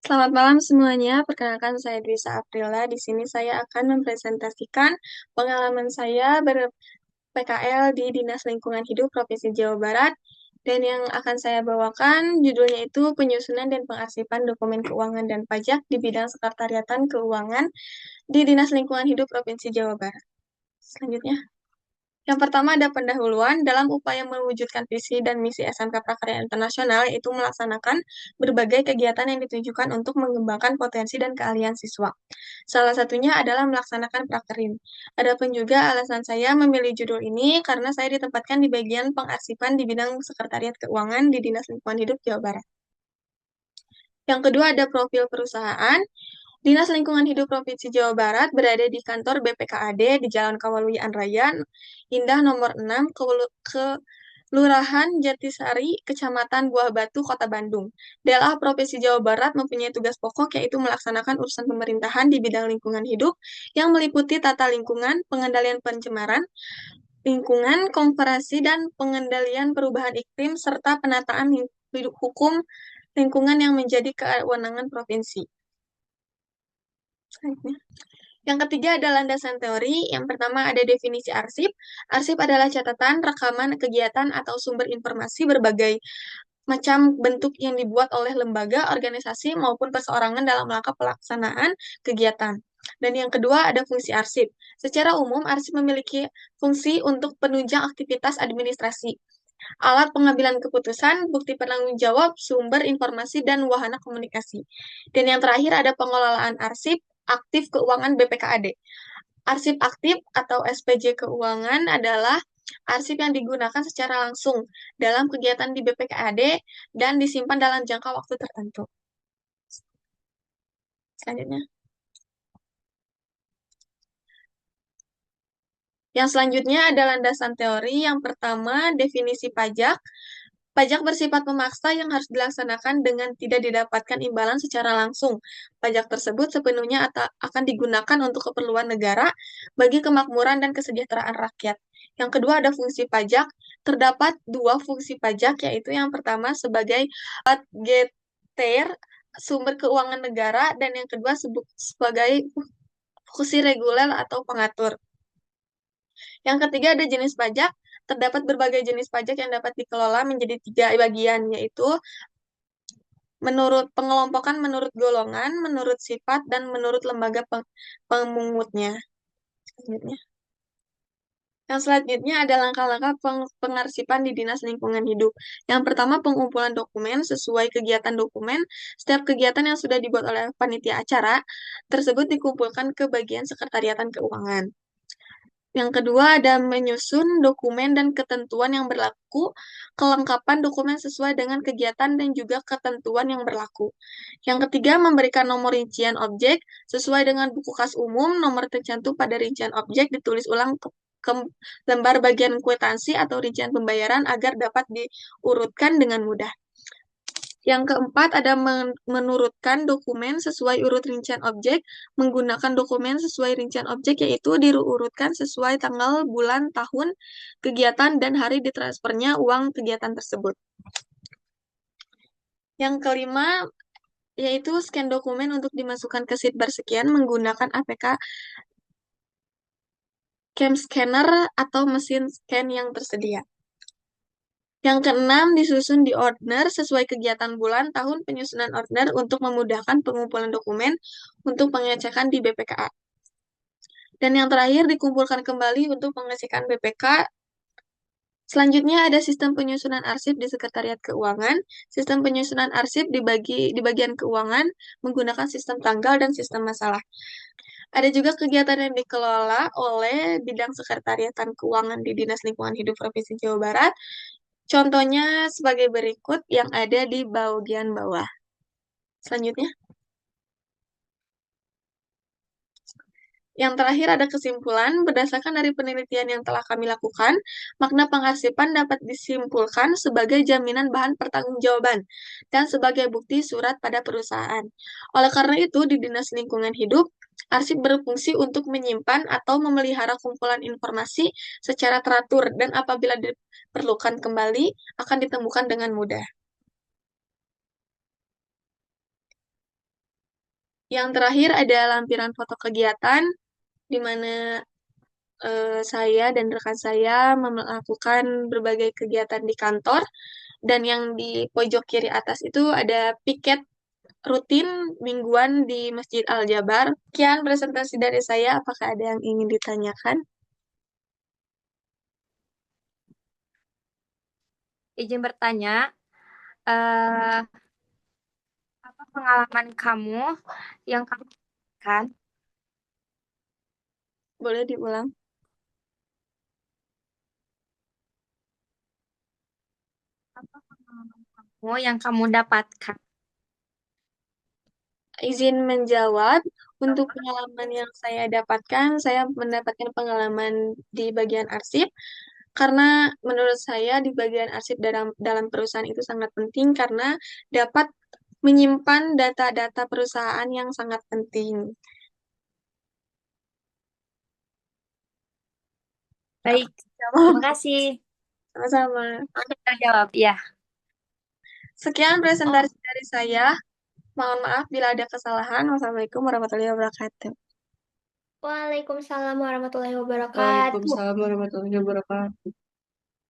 Selamat malam semuanya. Perkenalkan saya Dwisa Aprila. Di sini saya akan mempresentasikan pengalaman saya ber-PKL di Dinas Lingkungan Hidup Provinsi Jawa Barat. Dan yang akan saya bawakan judulnya itu penyusunan dan pengarsipan dokumen keuangan dan pajak di bidang sekretariatan keuangan di Dinas Lingkungan Hidup Provinsi Jawa Barat. Selanjutnya. Yang pertama ada pendahuluan dalam upaya mewujudkan visi dan misi SMK Prakarya Internasional, yaitu melaksanakan berbagai kegiatan yang ditujukan untuk mengembangkan potensi dan keahlian siswa. Salah satunya adalah melaksanakan prakerin. Adapun juga alasan saya memilih judul ini karena saya ditempatkan di bagian pengarsipan di bidang sekretariat keuangan di Dinas Lingkungan Hidup Jawa Barat. Yang kedua ada profil perusahaan. Dinas Lingkungan Hidup Provinsi Jawa Barat berada di kantor BPKAD di Jalan Kawaluyan Raya, Indah nomor 6, Kelurahan Jatisari, Kecamatan Buah Batu, Kota Bandung. Daerah Provinsi Jawa Barat mempunyai tugas pokok yaitu melaksanakan urusan pemerintahan di bidang lingkungan hidup yang meliputi tata lingkungan, pengendalian pencemaran lingkungan, konservasi dan pengendalian perubahan iklim, serta penataan hukum lingkungan yang menjadi kewenangan provinsi. Yang ketiga ada landasan teori. Yang pertama ada definisi arsip. Arsip adalah catatan, rekaman, kegiatan, atau sumber informasi berbagai macam bentuk yang dibuat oleh lembaga, organisasi, maupun perseorangan dalam rangka pelaksanaan kegiatan. Dan yang kedua ada fungsi arsip. Secara umum, arsip memiliki fungsi untuk penunjang aktivitas administrasi, alat pengambilan keputusan, bukti penanggung jawab, sumber informasi, dan wahana komunikasi. Dan yang terakhir ada pengelolaan arsip aktif keuangan BPKAD. Arsip aktif atau SPJ keuangan adalah arsip yang digunakan secara langsung dalam kegiatan di BPKAD dan disimpan dalam jangka waktu tertentu. Selanjutnya. Yang selanjutnya ada landasan teori. Yang pertama, definisi pajak. Pajak bersifat memaksa yang harus dilaksanakan dengan tidak didapatkan imbalan secara langsung. Pajak tersebut sepenuhnya akan digunakan untuk keperluan negara bagi kemakmuran dan kesejahteraan rakyat. Yang kedua ada fungsi pajak. Terdapat dua fungsi pajak, yaitu yang pertama sebagai budgeter, sumber keuangan negara, dan yang kedua sebagai fungsi reguler atau pengatur. Yang ketiga ada jenis pajak. Terdapat berbagai jenis pajak yang dapat dikelola menjadi tiga bagian, yaitu menurut pengelompokan menurut golongan, menurut sifat, dan menurut lembaga pemungutnya. Yang selanjutnya ada langkah-langkah pengarsipan di Dinas Lingkungan Hidup. Yang pertama, pengumpulan dokumen sesuai kegiatan dokumen. Setiap kegiatan yang sudah dibuat oleh panitia acara tersebut dikumpulkan ke bagian sekretariatan keuangan. Yang kedua ada menyusun dokumen dan ketentuan yang berlaku, kelengkapan dokumen sesuai dengan kegiatan dan juga ketentuan yang berlaku. Yang ketiga memberikan nomor rincian objek sesuai dengan buku kas umum, nomor tercantum pada rincian objek ditulis ulang ke lembar bagian kwitansi atau rincian pembayaran agar dapat diurutkan dengan mudah. Yang keempat ada menurutkan dokumen sesuai urut rincian objek, menggunakan dokumen sesuai rincian objek, yaitu diurutkan sesuai tanggal, bulan, tahun, kegiatan, dan hari ditransfernya uang kegiatan tersebut. Yang kelima yaitu scan dokumen untuk dimasukkan ke sidebar sekian menggunakan APK Cam Scanner atau mesin scan yang tersedia. Yang keenam, disusun di order sesuai kegiatan bulan, tahun penyusunan order untuk memudahkan pengumpulan dokumen untuk pengecekan di BPKA. Dan yang terakhir, dikumpulkan kembali untuk pengecekan BPK. Selanjutnya ada sistem penyusunan arsip di Sekretariat Keuangan. Sistem penyusunan arsip di bagian keuangan menggunakan sistem tanggal dan sistem masalah. Ada juga kegiatan yang dikelola oleh bidang sekretariatan keuangan di Dinas Lingkungan Hidup Provinsi Jawa Barat. Contohnya sebagai berikut yang ada di bagian bawah. Selanjutnya. Yang terakhir ada kesimpulan, berdasarkan dari penelitian yang telah kami lakukan, makna pengarsipan dapat disimpulkan sebagai jaminan bahan pertanggungjawaban dan sebagai bukti surat pada perusahaan. Oleh karena itu, di Dinas Lingkungan Hidup, arsip berfungsi untuk menyimpan atau memelihara kumpulan informasi secara teratur dan apabila diperlukan kembali akan ditemukan dengan mudah. Yang terakhir ada lampiran foto kegiatan, di mana saya dan rekan saya melakukan berbagai kegiatan di kantor. Dan yang di pojok kiri atas itu ada piket rutin mingguan di Masjid Al-Jabar. Sekian presentasi dari saya. Apakah ada yang ingin ditanyakan? Izin bertanya, eh, apa pengalaman kamu yang kamu kan? Boleh diulang. Apa pengalaman kamu yang kamu dapatkan? Izin menjawab, untuk pengalaman yang saya dapatkan, saya mendapatkan pengalaman di bagian arsip, karena menurut saya di bagian arsip dalam perusahaan itu sangat penting karena dapat menyimpan data-data perusahaan yang sangat penting. Baik, terima Jawab. kasih. Sama-sama. Sudah jawab, ya. Sekian Oh, presentasi dari saya. Mohon maaf bila ada kesalahan. Wassalamualaikum warahmatullahi wabarakatuh. Waalaikumsalam warahmatullahi wabarakatuh. Waalaikumsalam warahmatullahi wabarakatuh.